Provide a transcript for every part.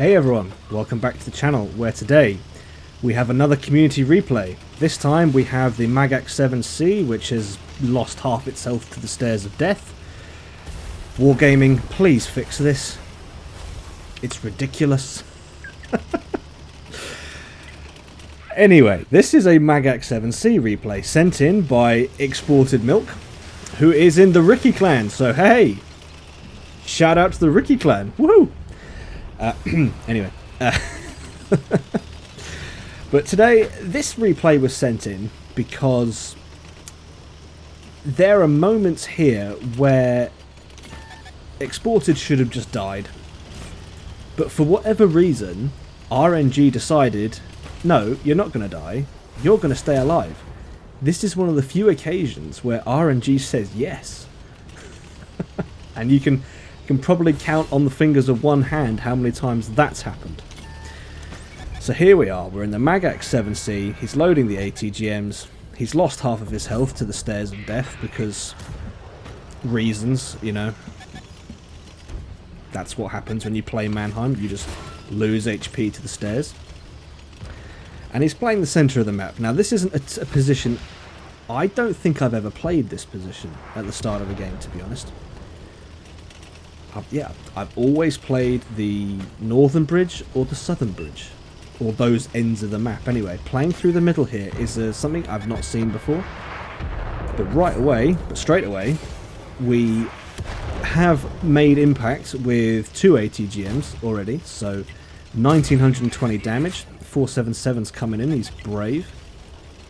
Hey everyone, welcome back to the channel, where today we have another community replay. This time we have the Magach 7C, which has lost half its health to the stairs of death. Wargaming, please fix this. It's ridiculous. Anyway, this is a Magach 7C replay sent in by ExportedMilk, who is in the RIKI clan, so hey! Shout out to the RIKI clan, woohoo! Anyway, but today this replay was sent in because there are moments here where Exported should have just died, but for whatever reason RNG decided, no, you're not going to die, you're going to stay alive. This is one of the few occasions where RNG says yes. And you can probably count on the fingers of one hand how many times that's happened. So here we are, we're in the Magach 7C, he's loading the ATGMs, he's lost half of his health to the stairs of death because reasons, you know. That's what happens when you play Mannheim, you just lose HP to the stairs. And he's playing the centre of the map. Now this isn't a position, I don't think I've ever played this position at the start of a game, to be honest. I've always played the northern bridge or the southern bridge, or those ends of the map. Anyway, playing through the middle here is something I've not seen before. But straight away, we have made impact with 2 ATGMs already, so 1920 damage. 477's coming in, he's brave.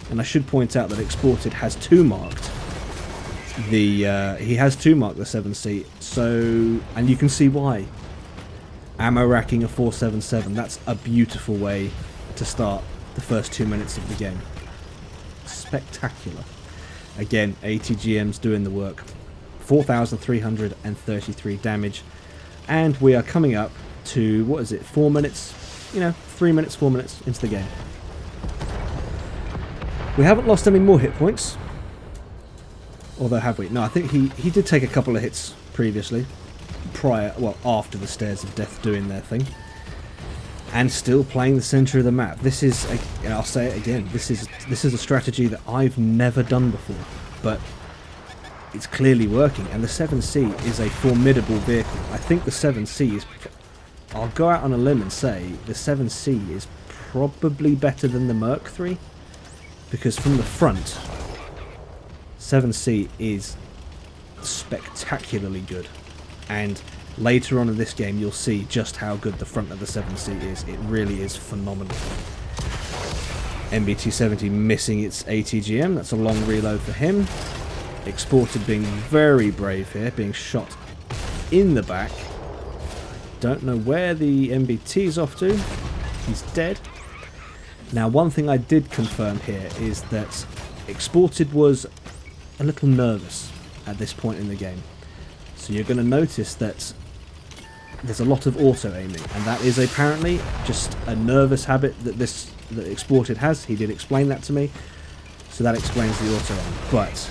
And I should point out that Exported has 2 marked. He has 2 marked the 7C, so, and you can see why. Ammo racking a 477, that's a beautiful way to start the first 2 minutes of the game. Spectacular. Again, ATGM's doing the work. 4,333 damage, and we are coming up to, what is it, 4 minutes, you know, 3 minutes, 4 minutes into the game. We haven't lost any more hit points. Although, have we? No, I think he did take a couple of hits previously. After the stairs of death doing their thing. And still playing the centre of the map. This is, I'll say it again, this is a strategy that I've never done before. But it's clearly working. And the 7C is a formidable vehicle. I think the 7C is... I'll go out on a limb and say the 7C is probably better than the Merc 3. Because from the front... 7C is spectacularly good, and later on in this game you'll see just how good the front of the 7C is. It really is phenomenal. MBT-70 missing its ATGM, that's a long reload for him. Exported being very brave here, being shot in the back. Don't know where the MBT's off to, he's dead. Now one thing I did confirm here is that Exported was a little nervous at this point in the game, so you're going to notice that there's a lot of auto aiming, and that is apparently just a nervous habit that Exported has. He did explain that to me, so that explains the auto aim. But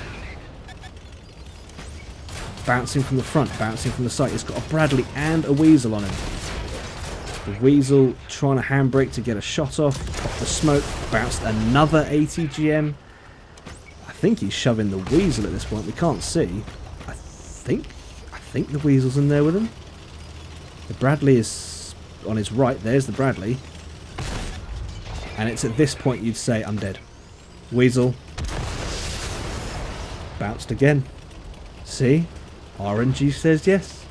bouncing from the front, bouncing from the side, he's got a Bradley and a Weasel on him. The Weasel trying to handbrake to get a shot off the smoke, bounced another ATGM. I think he's shoving the Weasel at this point. We can't see. I think the Weasel's in there with him. The Bradley is on his right. There's the Bradley. And it's at this point you'd say, I'm dead. Weasel. Bounced again. See? RNG says yes.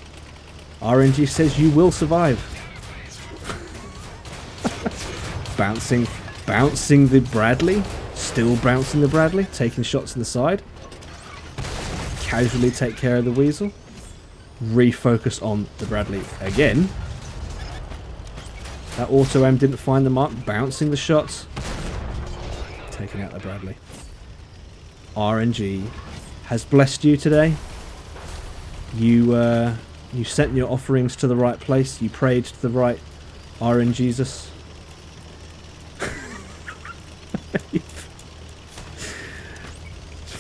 RNG says you will survive. Bouncing the Bradley. Still bouncing the Bradley, taking shots to the side. Casually take care of the Weasel. Refocus on the Bradley again. That auto aim didn't find the mark. Bouncing the shots. Taking out the Bradley. RNG has blessed you today. You sent your offerings to the right place. You prayed to the right RNGesus.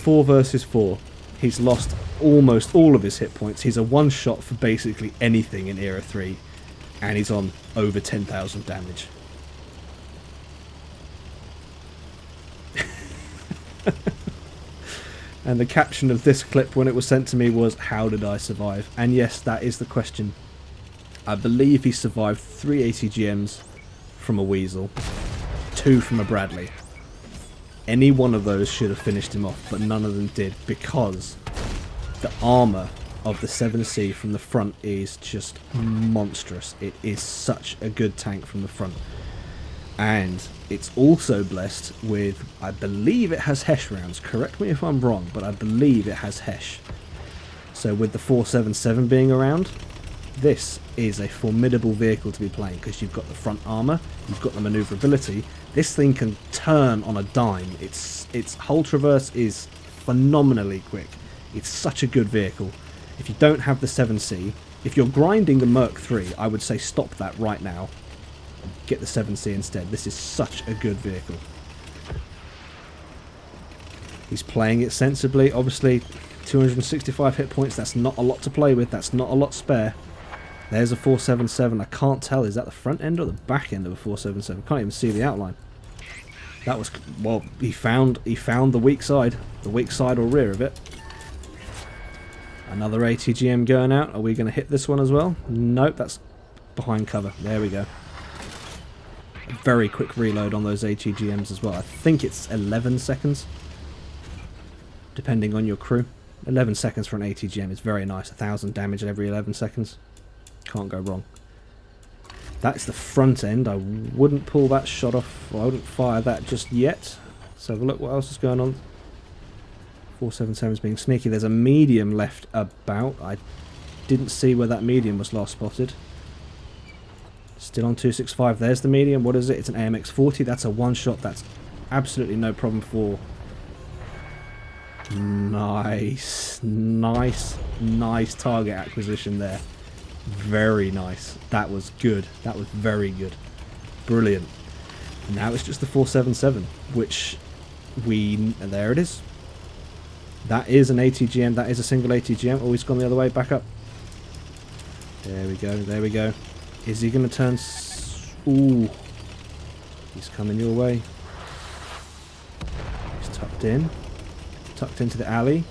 4 versus 4. He's lost almost all of his hit points. He's a one-shot for basically anything in Era 3. and he's on over 10,000 damage. And the caption of this clip when it was sent to me was, how did I survive? And yes, that is the question. I believe he survived 3 ATGMs from a Weasel, 2 from a Bradley. Any one of those should have finished him off, but none of them did, because the armour of the 7C from the front is just monstrous. It is such a good tank from the front. And it's also blessed with, I believe it has HESH rounds. Correct me if I'm wrong, but I believe it has HESH. So with the 477 being around, this is a formidable vehicle to be playing, because you've got the front armour, you've got the manoeuvrability. This thing can turn on a dime. Its hull traverse is phenomenally quick. It's such a good vehicle. If you don't have the 7C, if you're grinding the Merc 3, I would say stop that right now. Get the 7C instead. This is such a good vehicle. He's playing it sensibly. Obviously, 265 hit points. That's not a lot to play with. That's not a lot spare. There's a 477. I can't tell. Is that the front end or the back end of a 477? Can't even see the outline. That was, well, he found the weak side or rear of it. Another ATGM going out. Are we going to hit this one as well? Nope, that's behind cover. There we go. A very quick reload on those ATGMs as well. I think it's 11 seconds, depending on your crew. 11 seconds for an ATGM is very nice. 1,000 damage every 11 seconds. Can't go wrong. That's the front end. I wouldn't pull that shot off. I wouldn't fire that just yet. Let's have a look what else is going on. 477 is being sneaky. There's a medium left about. I didn't see where that medium was last spotted. Still on 265. There's the medium. What is it? It's an AMX 40. That's a one shot. That's absolutely no problem for. Nice. Nice target acquisition there. Very nice. That was good. That was very good. Brilliant. And now it's just the 477, which and there it is. That is an ATGM. That is a single ATGM. Oh, he's gone the other way. Back up. There we go. There we go. Is he going to turn? Ooh. He's coming your way. He's tucked in. Tucked into the alley.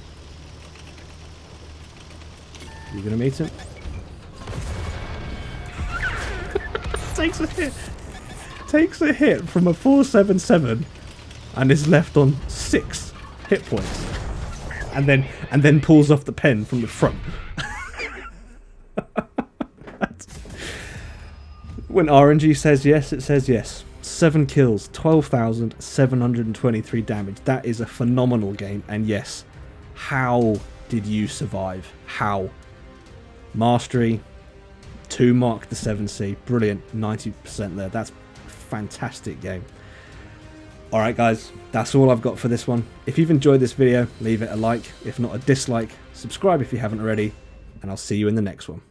You going to meet him? Takes a hit. Takes a hit from a 477 and is left on 6 hit points. And then pulls off the pen from the front. When RNG says yes, it says yes. 7 kills, 12,723 damage. That is a phenomenal game. And yes, how did you survive? How? Mastery, 2 mark the 7C. Brilliant, 90% there. That's a fantastic game. Alright guys, that's all I've got for this one. If you've enjoyed this video, leave it a like. If not, a dislike. Subscribe if you haven't already. And I'll see you in the next one.